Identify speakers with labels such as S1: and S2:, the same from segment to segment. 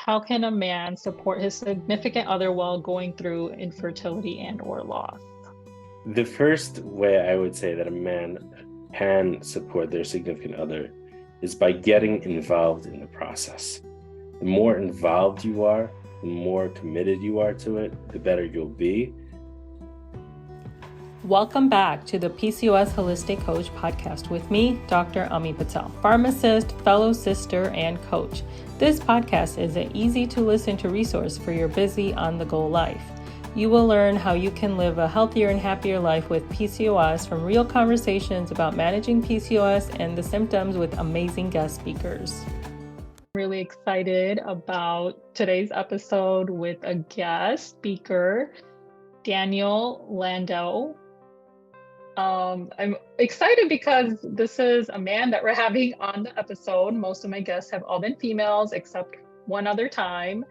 S1: how can a man support his significant other while going through infertility and or loss?
S2: The first way I would say that a man can support their significant other is by getting involved in the process. The more involved you are, the more committed you are to it, the better you'll be.
S3: Welcome back to the PCOS Holistic Coach podcast with me, Dr. Ami Patel, pharmacist, fellow sister, and coach. This podcast is an easy to listen to resource for your busy on-the-go life. You will learn how you can live a healthier and happier life with PCOS from real conversations about managing PCOS and the symptoms with amazing guest speakers.
S1: Really excited about today's episode with a guest speaker, Daniel Landau. I'm excited because this is a man that we're having on the episode. Most of my guests have all been females except one other time.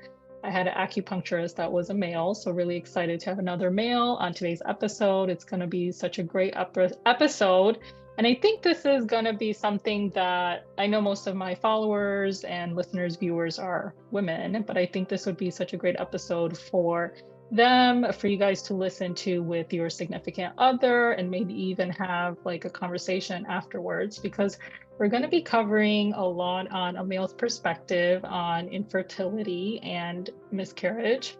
S1: I had an acupuncturist that was a male, so really excited to have another male on today's episode. It's going to be such a great episode. And I think this is going to be something that I know most of my followers and listeners, viewers are women, but I think this would be such a great episode for them, for you guys to listen to with your significant other and maybe even have like a conversation afterwards, because we're going to be covering a lot on a male's perspective on infertility and miscarriage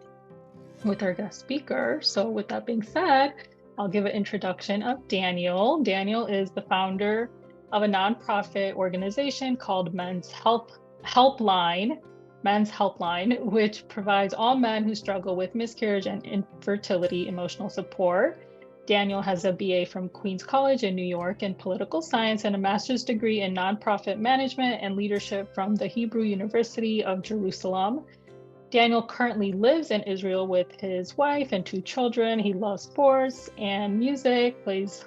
S1: with our guest speaker. So with that being said, I'll give an introduction of Daniel. Daniel is the founder of a nonprofit organization called Helpline, which provides all men who struggle with miscarriage and infertility emotional support. Daniel has a BA from Queens College in New York in political science and a master's degree in nonprofit management and leadership from the Hebrew University of Jerusalem. Daniel currently lives in Israel with his wife and 2 children. He loves sports and music, plays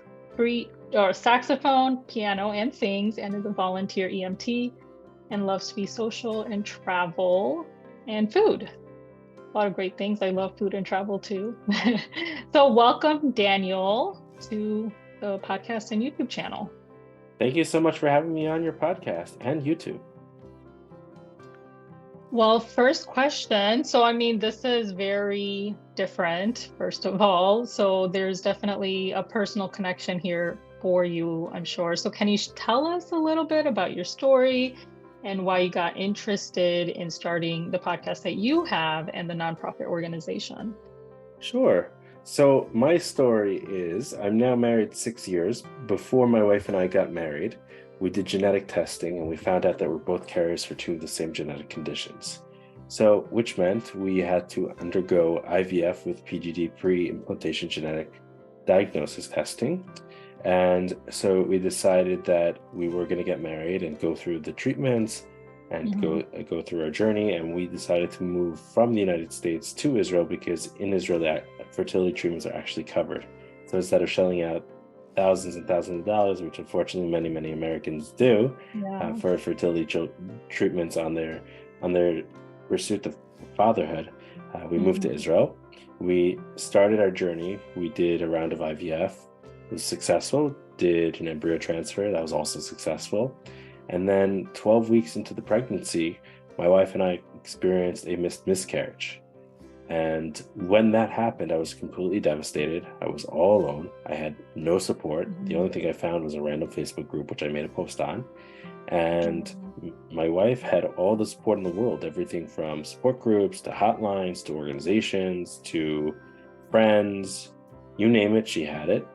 S1: saxophone, piano, and sings, and is a volunteer EMT, and loves to be social and travel and food. A lot of great things. I love food and travel too. So welcome, Daniel, to the podcast and YouTube channel.
S2: Thank you so much for having me on your podcast and YouTube.
S1: Well, first question. So, this is very different, first of all. So there's definitely a personal connection here for you, I'm sure. So can you tell us a little bit about your story and why you got interested in starting the podcast that you have and the nonprofit organization?
S2: Sure. So my story is, I'm now married 6 years. Before my wife and I got married, we did genetic testing and we found out that we're both carriers for 2 of the same genetic conditions. So, which meant we had to undergo IVF with PGD, pre-implantation genetic diagnosis testing. And so we decided that we were going to get married and go through the treatments and go through our journey. And we decided to move from the United States to Israel because in Israel, the fertility treatments are actually covered. So instead of shelling out thousands and thousands of dollars, which unfortunately many Americans do, for fertility treatments on their pursuit of fatherhood, we moved to Israel. We started our journey. We did a round of IVF. Was successful, did an embryo transfer, that was also successful. And then 12 weeks into the pregnancy, my wife and I experienced a miscarriage. And when that happened, I was completely devastated. I was all alone. I had no support. The only thing I found was a random Facebook group, which I made a post on. And my wife had all the support in the world, everything from support groups to hotlines to organizations to friends, you name it, she had it.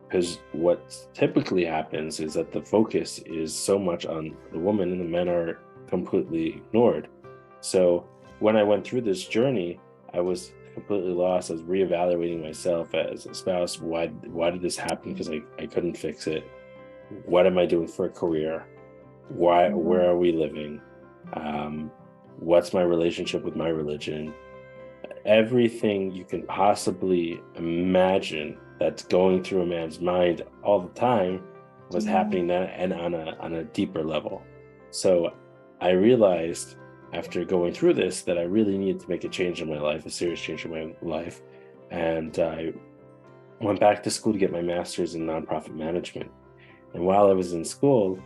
S2: Because what typically happens is that the focus is so much on the woman and the men are completely ignored. So when I went through this journey, I was completely lost. I was reevaluating myself as a spouse. Why did this happen? Because I couldn't fix it. What am I doing for a career? Where are we living? What's my relationship with my religion? Everything you can possibly imagine that's going through a man's mind all the time was happening and on a deeper level. So I realized after going through this that I really needed to make a change in my life, a serious change in my life. And I went back to school to get my master's in nonprofit management. And while I was in school,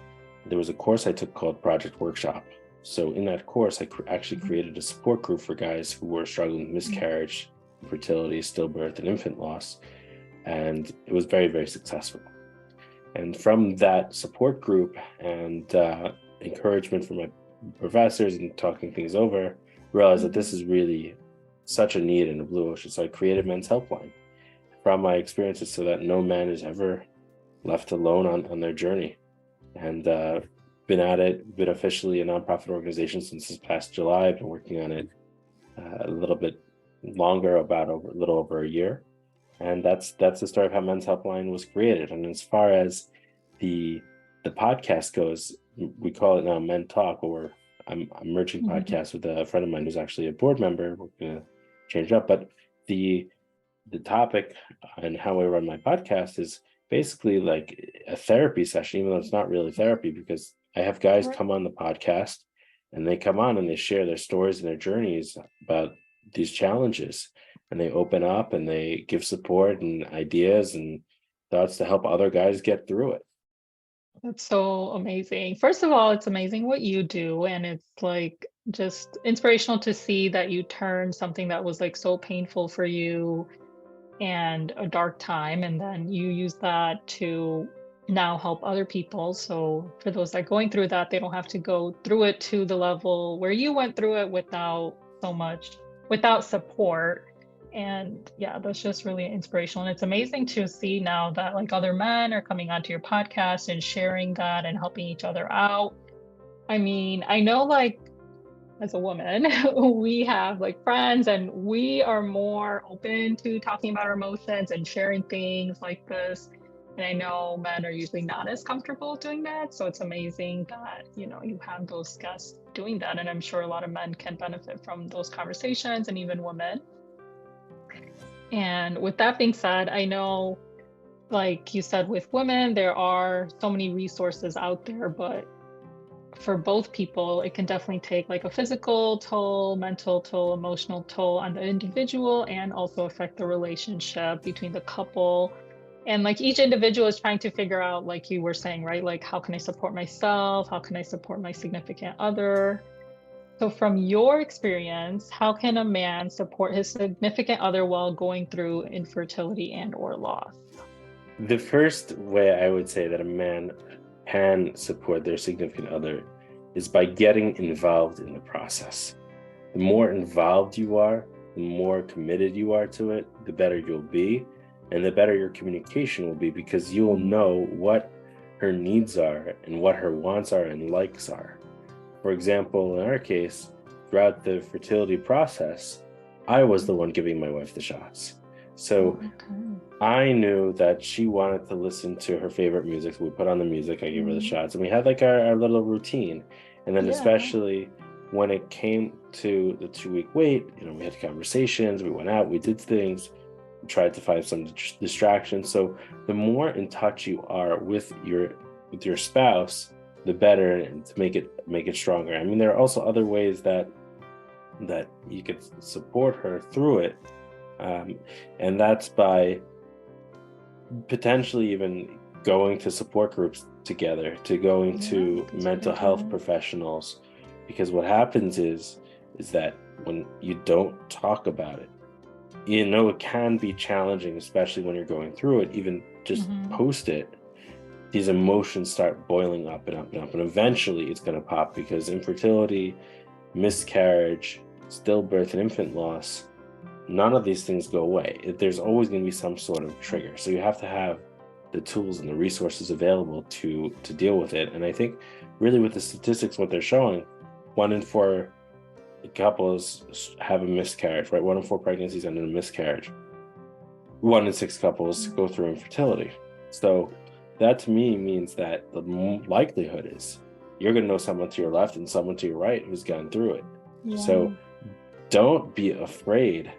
S2: there was a course I took called Project Workshop. So in that course, I actually created a support group for guys who were struggling with miscarriage, fertility, stillbirth, and infant loss. And it was very, very successful. And from that support group and encouragement from my professors and talking things over, I realized that this is really such a need in the blue ocean. So I created Men's Helpline from my experiences so that no man is ever left alone on their journey. And been officially a nonprofit organization since this past July. I've been working on it a little bit longer, a little over a year. And that's the story of how Men's Helpline was created. And as far as the podcast goes, we call it now Men Talk, or I'm merging podcasts with a friend of mine who's actually a board member. We're going to change it up. But the topic and how I run my podcast is basically like a therapy session, even though it's not really therapy, because I have guys come on the podcast and they come on and they share their stories and their journeys about these challenges, and they open up and they give support and ideas and thoughts to help other guys get through it.
S1: That's so amazing. First of all, it's amazing what you do, and it's like just inspirational to see that you turned something that was like so painful for you and a dark time, and then you use that to now help other people. So for those that are going through that, they don't have to go through it to the level where you went through it without support. And yeah, that's just really inspirational. And it's amazing to see now that like other men are coming onto your podcast and sharing that and helping each other out. I mean, I know like as a woman, we have like friends and we are more open to talking about our emotions and sharing things like this. And I know men are usually not as comfortable doing that. So it's amazing that, you know, you have those guests doing that. And I'm sure a lot of men can benefit from those conversations, and even women. And with that being said, I know, like you said, with women, there are so many resources out there, but for both people, it can definitely take like a physical toll, mental toll, emotional toll on the individual, and also affect the relationship between the couple. And like each individual is trying to figure out, like you were saying, right? Like, how can I support myself? How can I support my significant other? So from your experience, how can a man support his significant other while going through infertility and or loss?
S2: The first way I would say that a man can support their significant other is by getting involved in the process. The more involved you are, the more committed you are to it, the better you'll be, and the better your communication will be, because you'll know what her needs are and what her wants are and likes are. For example, in our case, throughout the fertility process, I was the one giving my wife the shots. So I knew that she wanted to listen to her favorite music. So we put on the music, I gave her the shots, and we had like our little routine. And then especially when it came to the 2-week wait, you know, we had conversations, we went out, we did things, we tried to find some distractions. So the more in touch you are with your spouse, the better, and to make it stronger. I mean, there are also other ways that you could support her through it. And that's by potentially even going to support groups together, to going to mental health professionals, because what happens is that when you don't talk about it, you know, it can be challenging, especially when you're going through it. Even just post it, these emotions start boiling up and up and up, and eventually it's going to pop, because infertility, miscarriage, stillbirth, and infant loss, none of these things go away. There's always going to be some sort of trigger. So you have to have the tools and the resources available to deal with it. And I think really with the statistics, what they're showing, 1 in 4 couples have a miscarriage, right? 1 in 4 pregnancies end in a miscarriage. 1 in 6 couples go through infertility. So that to me means that the likelihood is you're going to know someone to your left and someone to your right who's gone through it. So don't be afraid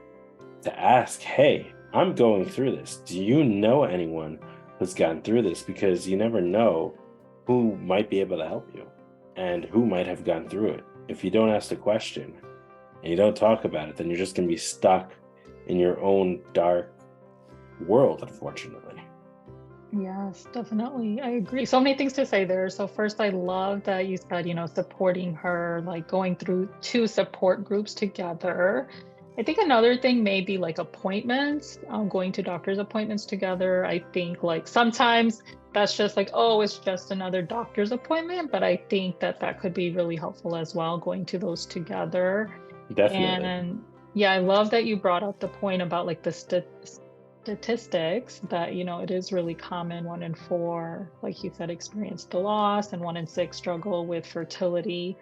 S2: to ask, hey, I'm going through this. Do you know anyone who's gone through this? Because you never know who might be able to help you and who might have gone through it. If you don't ask the question and you don't talk about it, then you're just going to be stuck in your own dark world, unfortunately.
S1: Yes, definitely. I agree. So many things to say there. So first, I love that you said, supporting her, like going through two support groups together. I think another thing may be like appointments, going to doctor's appointments together. I think like sometimes that's just like, oh, it's just another doctor's appointment, but I think that that could be really helpful as well, going to those together.
S2: Definitely.
S1: And yeah, I love that you brought up the point about like the statistics that, it is really common. 1 in 4, like you said, experience the loss, and 1 in 6 struggle with fertility.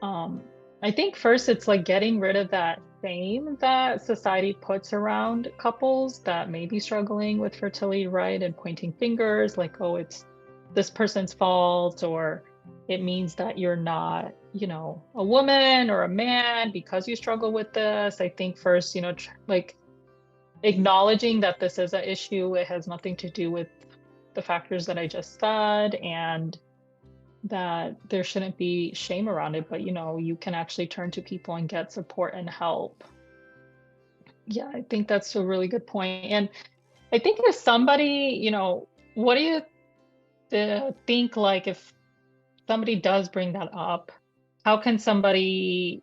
S1: I think first it's like getting rid of that shame that society puts around couples that may be struggling with fertility, right? And pointing fingers like, oh, it's this person's fault, or it means that you're not, a woman or a man because you struggle with this. I think first, like acknowledging that this is an issue, it has nothing to do with the factors that I just said, and that there shouldn't be shame around it, but you can actually turn to people and get support and help. Yeah, I think that's a really good point. And I think if somebody, what do you think, like if somebody does bring that up, how can somebody,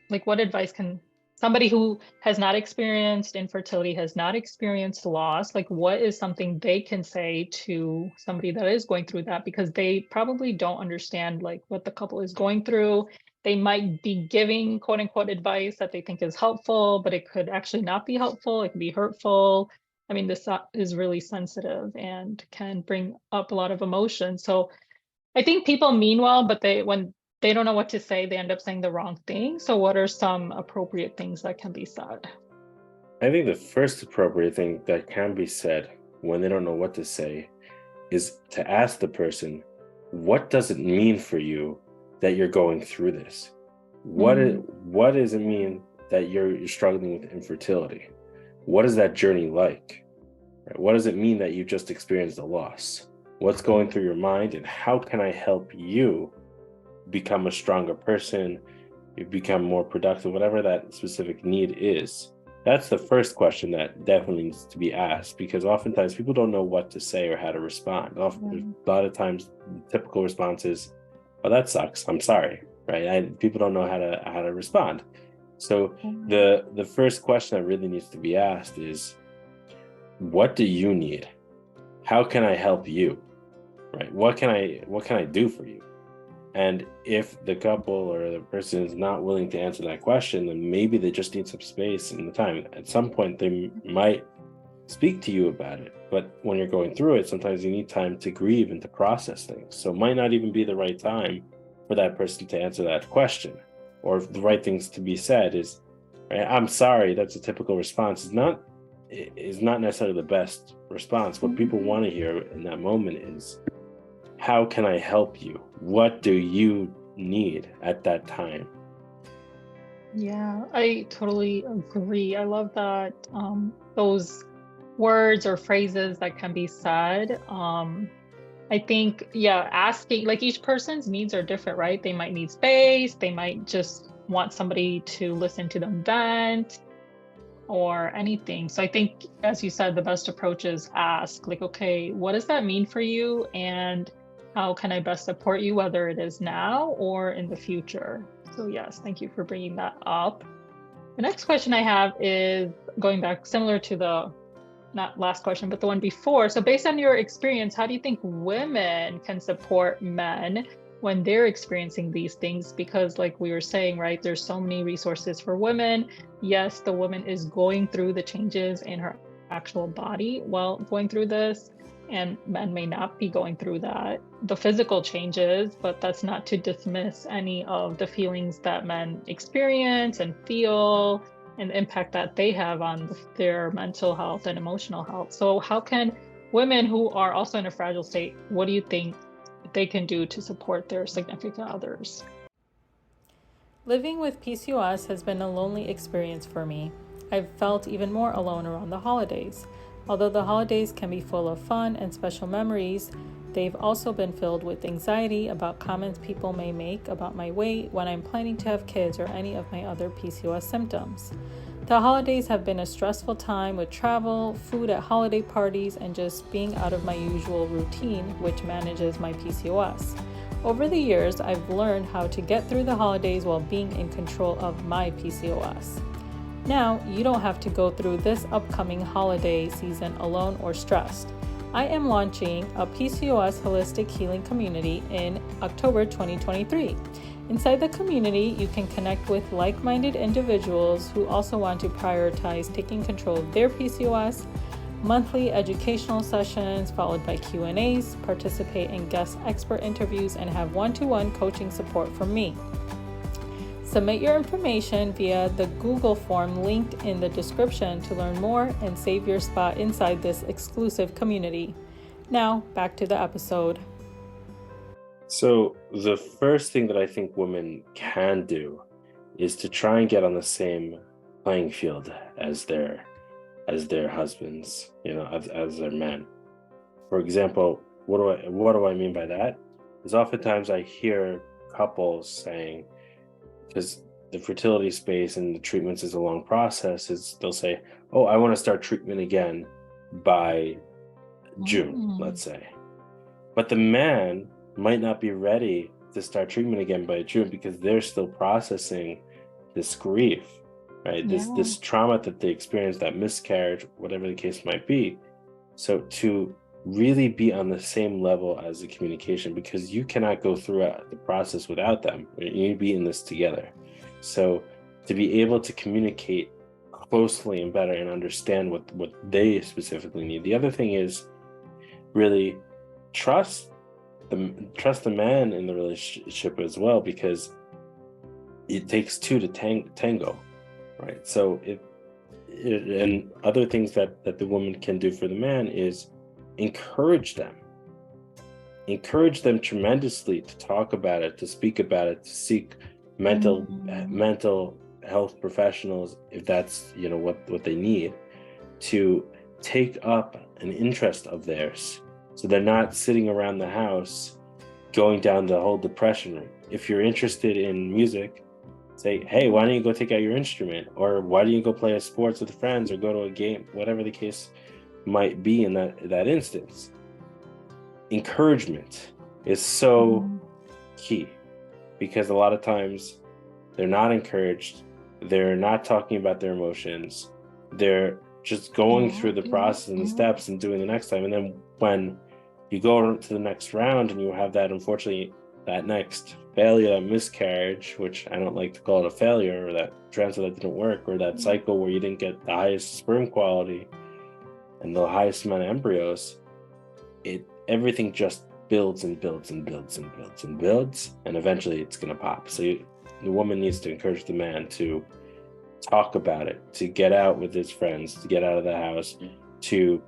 S1: like what advice can somebody who has not experienced infertility, has not experienced loss, like what is something they can say to somebody that is going through that? Because they probably don't understand like what the couple is going through. They might be giving quote unquote advice that they think is helpful, but it could actually not be helpful. It could be hurtful. I mean, this is really sensitive and can bring up a lot of emotion. So I think people mean well, but when they don't know what to say, they end up saying the wrong thing. So what are some appropriate things that can be said?
S2: I think the first appropriate thing that can be said when they don't know what to say is to ask the person, what does it mean for you that you're going through this? What does it mean that you're struggling with infertility? What is that journey like? Right? What does it mean that you just experienced a loss? What's going through your mind, and how can I help you become a stronger person, you become more productive, whatever that specific need is? That's the first question that definitely needs to be asked, because oftentimes people don't know what to say or how to respond. A lot of times the typical response is, oh, that sucks, I'm sorry, right? People don't know how to respond. So the first question that really needs to be asked is, what do you need? How can I help you? Right? What can I do for you? And if the couple or the person is not willing to answer that question, then maybe they just need some space and the time. At some point, they might speak to you about it. But when you're going through it, sometimes you need time to grieve and to process things. So it might not even be the right time for that person to answer that question. Or if the right things to be said is, right, I'm sorry, that's a typical response. Is not necessarily the best response. What people want to hear in that moment is, how can I help you? What do you need at that time?
S1: Yeah, I totally agree. I love that those words or phrases that can be said. I think, yeah, asking, like each person's needs are different, right? They might need space. They might just want somebody to listen to them vent or anything. So I think, as you said, the best approach is ask, like, okay, what does that mean for you? And how can I best support you, whether it is now or in the future? So yes, thank you for bringing that up. The next question I have is going back, similar to the, not last question, but the one before. So based on your experience, how do you think women can support men when they're experiencing these things? Because like we were saying, right, there's so many resources for women. Yes, the woman is going through the changes in her actual body while going through this, and men may not be going through that, the physical changes, but that's not to dismiss any of the feelings that men experience and feel and the impact that they have on their mental health and emotional health. So how can women who are also in a fragile state, what do you think they can do to support their significant others?
S3: Living with PCOS has been a lonely experience for me. I've felt even more alone around the holidays. Although the holidays can be full of fun and special memories, They've also been filled with anxiety about comments people may make about my weight, when I'm planning to have kids, or any of my other PCOS symptoms. The holidays have been a stressful time with travel, food at holiday parties, and just being out of my usual routine, which manages my PCOS. Over the years, I've learned how to get through the holidays while being in control of my PCOS. Now, you don't have to go through this upcoming holiday season alone or stressed. I am launching a PCOS holistic healing community in October 2023. Inside the community, you can connect with like-minded individuals who also want to prioritize taking control of their PCOS, monthly educational sessions followed by Q&As, participate in guest expert interviews, and have one-to-one coaching support from me. Submit your information via the Google form linked in the description to learn more and save your spot inside this exclusive community. Now, back to the episode.
S2: So the first thing that I think women can do is to try and get on the same playing field as their husbands, as their men. For example, what do I mean by that? Is oftentimes I hear couples saying, because the fertility space and the treatments is a long process, is they'll say, "Oh, I want to start treatment again by June," let's say. But the man might not be ready to start treatment again by June because they're still processing this grief, right? This trauma that they experienced, that miscarriage, whatever the case might be. So to really be on the same level as the communication, because you cannot go through the process without them. You need to be in this together. So to be able to communicate closely and better and understand what they specifically need. The other thing is really trust the man in the relationship as well, because it takes two to tango, right? So and other things that the woman can do for the man is encourage them tremendously to talk about it, to speak about it, to seek mental health professionals if that's what they need, to take up an interest of theirs. So they're not sitting around the house going down the whole depression route. If you're interested in music, say, "Hey, why don't you go take out your instrument?" Or "Why don't you go play a sports with friends or go to a game?" Whatever the case might be in that instance. Encouragement is so key, because a lot of times they're not encouraged. They're not talking about their emotions. They're just going through the process and the steps and doing the next time. And then when you go to the next round and you have that, unfortunately, that next failure, that miscarriage, which I don't like to call it a failure, or that transfer that didn't work, or that cycle where you didn't get the highest sperm quality and the highest amount of embryos, everything just builds and builds and builds and builds and builds, and eventually it's going to pop. So the woman needs to encourage the man to talk about it, to get out with his friends, to get out of the house, to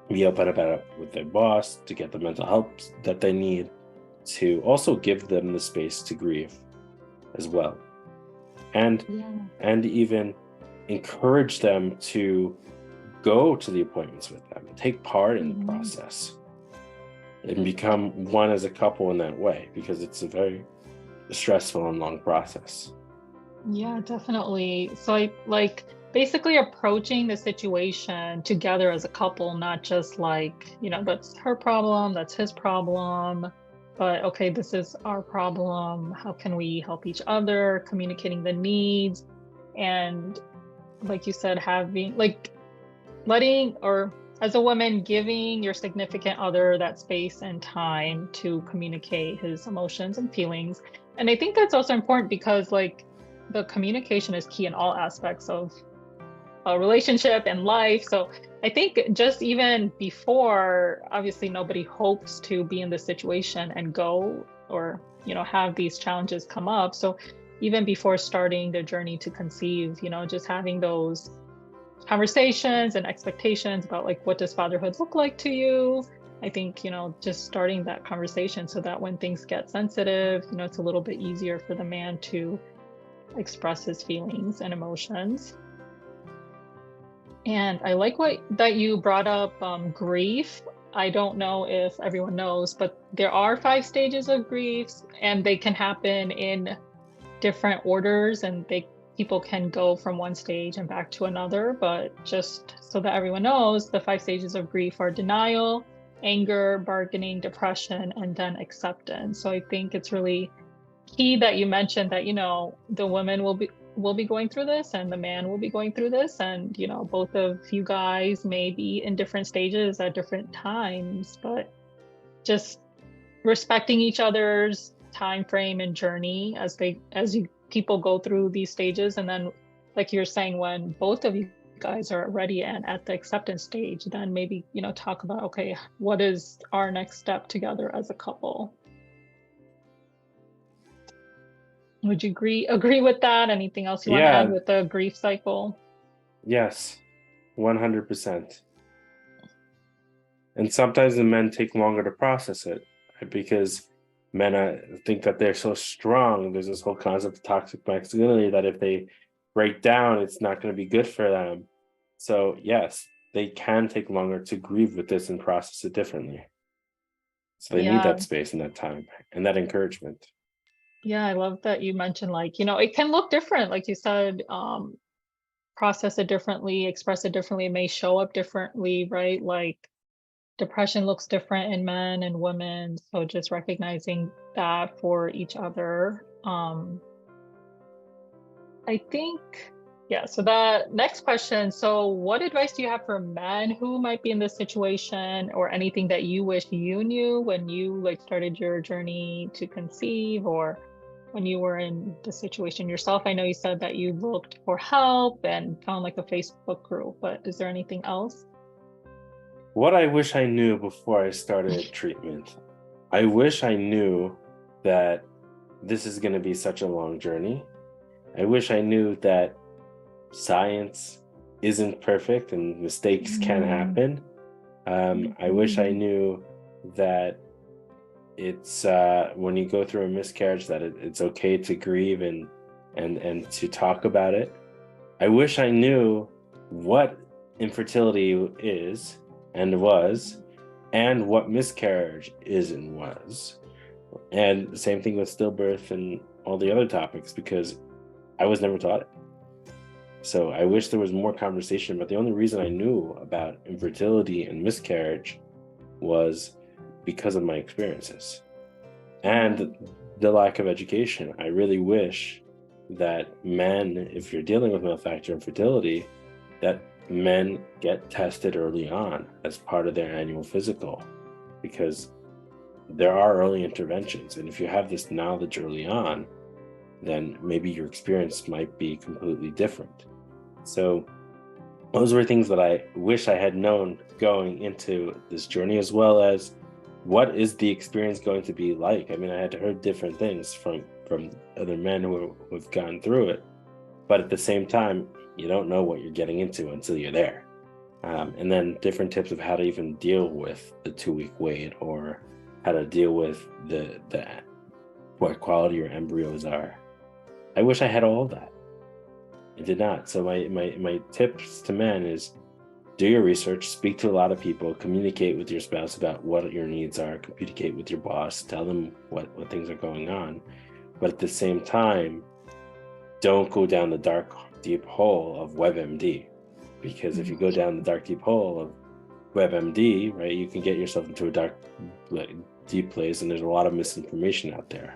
S2: be open about it with their boss, to get the mental help that they need, to also give them the space to grieve as well, and even encourage them to go to the appointments with them, take part in the process, and become one as a couple in that way, because it's a very stressful and long process.
S1: Yeah, definitely. So I basically approaching the situation together as a couple, not just that's her problem, that's his problem, but okay, this is our problem. How can we help each other? Communicating the needs, and like you said, letting, or as a woman, giving your significant other that space and time to communicate his emotions and feelings. And I think that's also important because the communication is key in all aspects of a relationship and life. So I think just even before, obviously nobody hopes to be in this situation and go or have these challenges come up. So even before starting the journey to conceive, just having those conversations and expectations about what does fatherhood look like to you. I think just starting that conversation so that when things get sensitive, it's a little bit easier for the man to express his feelings and emotions. And I like that you brought up grief. I don't know if everyone knows, but there are 5 stages of griefs, and they can happen in different orders, and people can go from one stage and back to another. But just so that everyone knows, the 5 stages of grief are denial, anger, bargaining, depression, and then acceptance. So I think it's really key that you mentioned that, the women will be going through this and the man will be going through this, and both of you guys may be in different stages at different times, but just respecting each other's time frame and journey as people go through these stages. And then, like you're saying, when both of you guys are ready and at the acceptance stage, then maybe talk about, okay, what is our next step together as a couple? Would you agree with that? Anything else you want to add with the grief cycle?
S2: Yes, 100%. And sometimes the men take longer to process it, right? Because men think that they're so strong. There's this whole concept of toxic masculinity that if they break down, it's not going to be good for them. So yes, they can take longer to grieve with this and process it differently. So they need that space and that time and that encouragement.
S1: Yeah, I love that you mentioned, it can look different. Like you said, process it differently, express it differently, it may show up differently, right? Like depression looks different in men and women. So just recognizing that for each other. I think, so the next question. So what advice do you have for men who might be in this situation, or anything that you wish you knew when you started your journey to conceive, or when you were in the situation yourself? I know you said that you looked for help and found a Facebook group, but is there anything else?
S2: What I wish I knew before I started treatment, I wish I knew that this is going to be such a long journey. I wish I knew that science isn't perfect and mistakes can happen. I wish I knew that it's when you go through a miscarriage that it's okay to grieve and to talk about it. I wish I knew what infertility is and was, and what miscarriage is and was. And the same thing with stillbirth and all the other topics, because I was never taught it. So I wish there was more conversation, but the only reason I knew about infertility and miscarriage was because of my experiences and the lack of education. I really wish that men, if you're dealing with male factor infertility, that men get tested early on as part of their annual physical, because there are early interventions. And if you have this knowledge early on, then maybe your experience might be completely different. So those were things that I wish I had known going into this journey, as well as what is the experience going to be like. I mean, I had heard different things from other men who have gone through it, but at the same time, you don't know what you're getting into until you're there. And then different tips of how to even deal with the 2-week wait, or how to deal with the what quality your embryos are. I wish I had all of that. I did not. So my tips to men is do your research, speak to a lot of people, communicate with your spouse about what your needs are, communicate with your boss, tell them what things are going on. But at the same time, don't go down the dark, deep hole of WebMD. Because if you go down the dark, deep hole of WebMD, right, you can get yourself into a dark, deep place, and there's a lot of misinformation out there.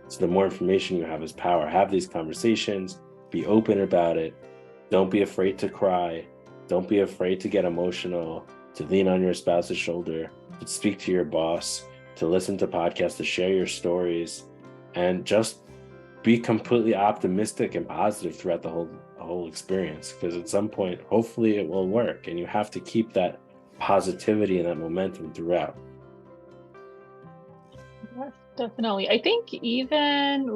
S2: So the more information you have is power. Have these conversations, be open about it. Don't be afraid to cry. Don't be afraid to get emotional, to lean on your spouse's shoulder, to speak to your boss, to listen to podcasts, to share your stories, and just be completely optimistic and positive throughout the whole experience. Because at some point, hopefully it will work, and you have to keep that positivity and that momentum throughout.
S1: Yes, definitely. I think even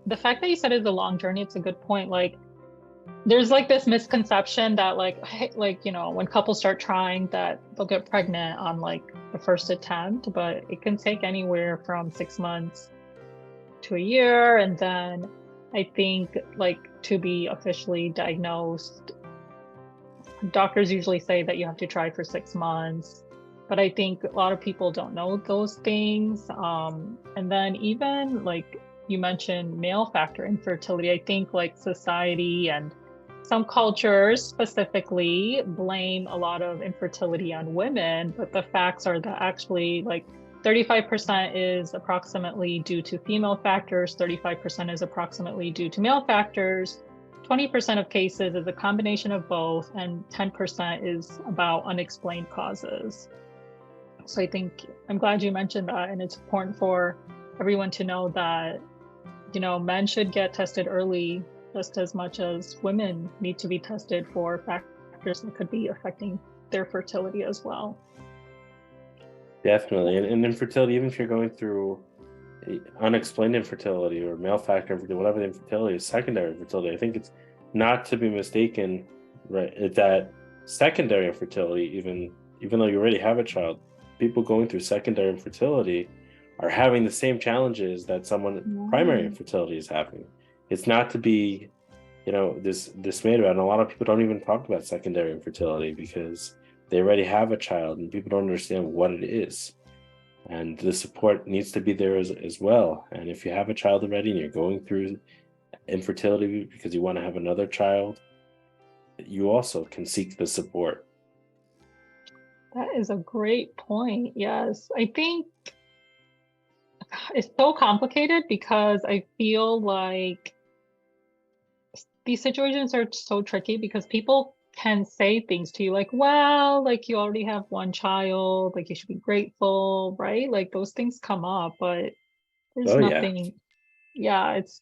S1: the fact that you said it's a long journey, it's a good point. There's this misconception that when couples start trying, that they'll get pregnant on the first attempt, but it can take anywhere from 6 months to a year. And then I think to be officially diagnosed, doctors usually say that you have to try for 6 months. but I think a lot of people don't know those things. And then even like you mentioned male factor infertility, I think like society and some cultures specifically blame a lot of infertility on women, but the facts are that actually like 35% is approximately due to female factors, 35% is approximately due to male factors, 20% of cases is a combination of both, and 10% is about unexplained causes. So I think I'm glad you mentioned that, and it's important for everyone to know that, you know, men should get tested early just as much as women need to be tested for factors that could be affecting their fertility as well.
S2: Definitely. And infertility, even if you're going through unexplained infertility or male factor infertility, whatever the infertility is, secondary infertility, I think it's not to be mistaken, right, that secondary infertility, even though you already have a child, people going through secondary infertility are having the same challenges that someone primary infertility is having. It's not to be, you know, dismayed about. And a lot of people don't even talk about secondary infertility because they already have a child and people don't understand what it is. And the support needs to be there as well. And if you have a child already and you're going through infertility because you want to have another child, you also can seek the support.
S1: That is a great point. Yes. I think it's so complicated because I feel like these situations are so tricky because people can say things to you like, well, like you already have one child, like you should be grateful, right? Like those things come up, but there's nothing, there's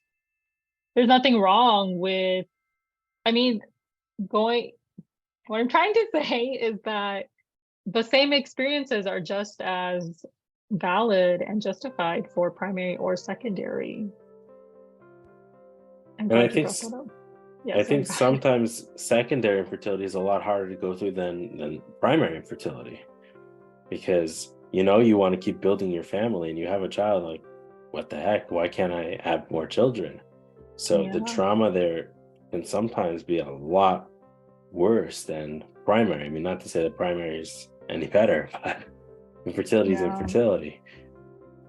S1: nothing wrong with, I mean, what I'm trying to say is that the same experiences are just as valid and justified for primary or secondary.
S2: And I think sometimes secondary infertility is a lot harder to go through than primary infertility, because you know you want to keep building your family and you have a child, like what the heck, why can't I have more children? So the trauma there can sometimes be a lot worse than primary. I mean, not to say that primary is any better, but infertility is infertility.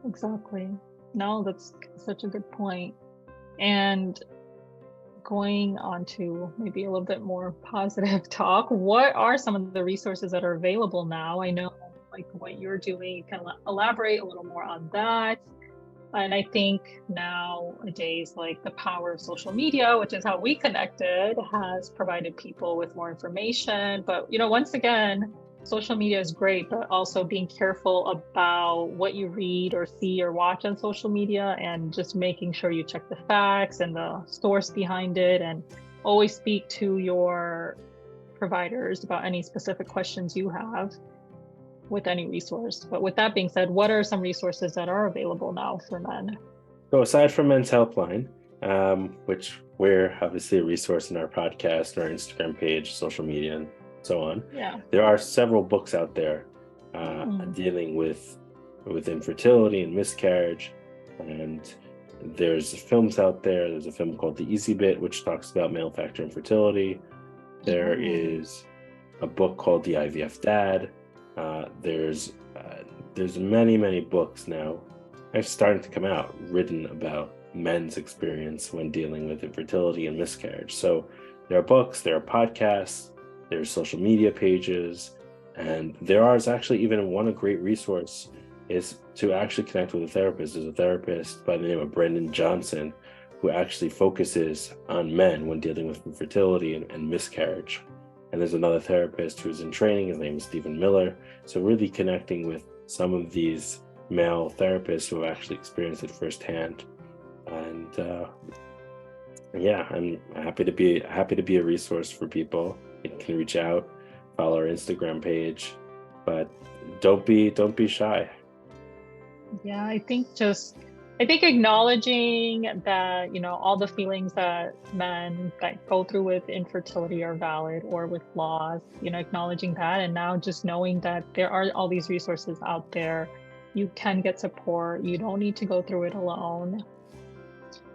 S1: Exactly. No, that's such a good point. And going on to maybe a little bit more positive talk, what are some of the resources that are available now? I know like what you're doing, you can elaborate a little more on that. And I think nowadays, like the power of social media, which is how we connected, has provided people with more information. But, you know, once again, social media is great, but also being careful about what you read or see or watch on social media, and just making sure you check the facts and the source behind it, and always speak to your providers about any specific questions you have with any resource. But with that being said, what are some resources that are available now for men?
S2: So aside from Men's Helpline, which we're obviously a resource in our podcast, our Instagram page, social media, and so on.
S1: Yeah.
S2: There are several books out there dealing with infertility and miscarriage. And there's films out there. There's a film called The Easy Bit, which talks about male factor infertility. There is a book called The IVF Dad. There's many books now starting to come out written about men's experience when dealing with infertility and miscarriage. So there are books, there are podcasts, there's social media pages, and there is actually even one great resource is to actually connect with a therapist. There's a therapist by the name of Brendan Johnson who actually focuses on men when dealing with infertility and miscarriage. And there's another therapist who's in training. His name is Stephen Miller. So really connecting with some of these male therapists who have actually experienced it firsthand. And I'm happy to be a resource for people. You can reach out, follow our Instagram page, but don't be shy.
S1: Yeah, I think acknowledging that, you know, all the feelings that men that go through with infertility are valid, or with loss, you know, acknowledging that, and now just knowing that there are all these resources out there. You can get support. You don't need to go through it alone.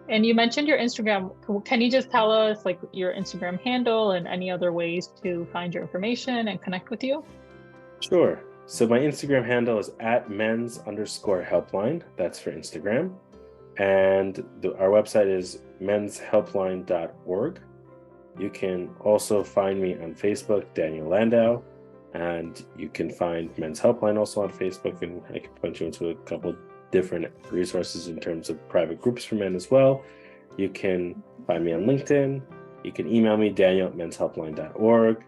S1: And you mentioned your Instagram. Can you just tell us like your Instagram handle and any other ways to find your information and connect with you?
S2: Sure. So my Instagram handle is @mens_helpline. That's for Instagram. And our website is menshelpline.org. You can also find me on Facebook, Daniel Landau, and you can find Men's Helpline also on Facebook, and I can point you into a couple different resources in terms of private groups for men as well. You can find me on LinkedIn. You can email me, daniel@menshelpline.org.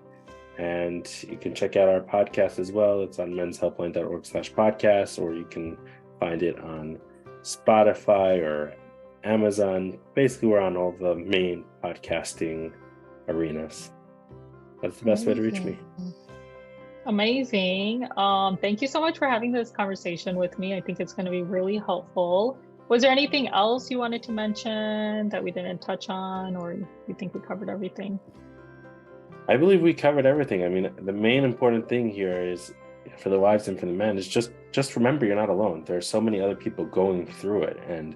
S2: And you can check out our podcast as well. It's on menshelpline.org/podcast, or you can find it on Spotify or Amazon. Basically, we're on all the main podcasting arenas. That's the best way to reach me.
S1: Amazing. Thank you so much for having this conversation with me. I think it's going to be really helpful. Was there anything else you wanted to mention that we didn't touch on, or you think we covered everything?
S2: I believe we covered everything. I mean, the main important thing here is, for the wives and for the men, is just remember you're not alone. There are so many other people going through it, and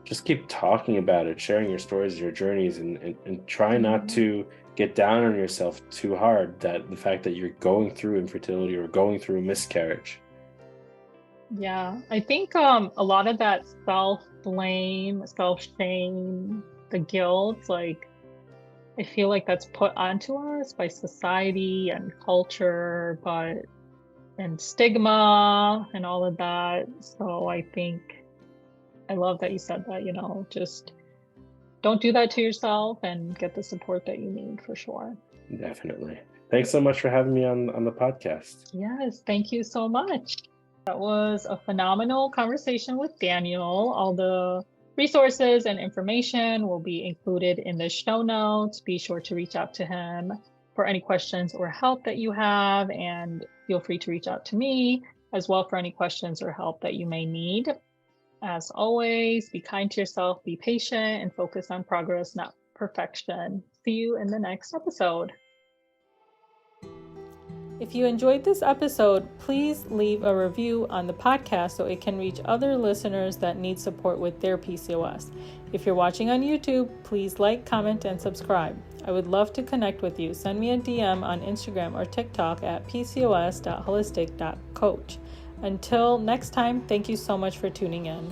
S2: just keep talking about it, sharing your stories, your journeys, and try not to get down on yourself too hard, that the fact that you're going through infertility or going through miscarriage.
S1: Yeah, I think a lot of that self-blame, self-shame, the guilt, like, I feel like that's put onto us by society and culture, and stigma and all of that. So I think I love that you said that, just don't do that to yourself and get the support that you need, for sure.
S2: Definitely. Thanks so much for having me on the podcast.
S1: Yes, thank you so much. That was a phenomenal conversation with Daniel. All the resources and information will be included in the show notes. Be sure to reach out to him for any questions or help that you have, and feel free to reach out to me as well for any questions or help that you may need. As always, be kind to yourself, be patient, and focus on progress, not perfection. See you in the next episode.
S3: If you enjoyed this episode, please leave a review on the podcast so it can reach other listeners that need support with their PCOS. If you're watching on YouTube, please like, comment, and subscribe. I would love to connect with you. Send me a DM on Instagram or TikTok at pcos.holistic.coach. Until next time, thank you so much for tuning in.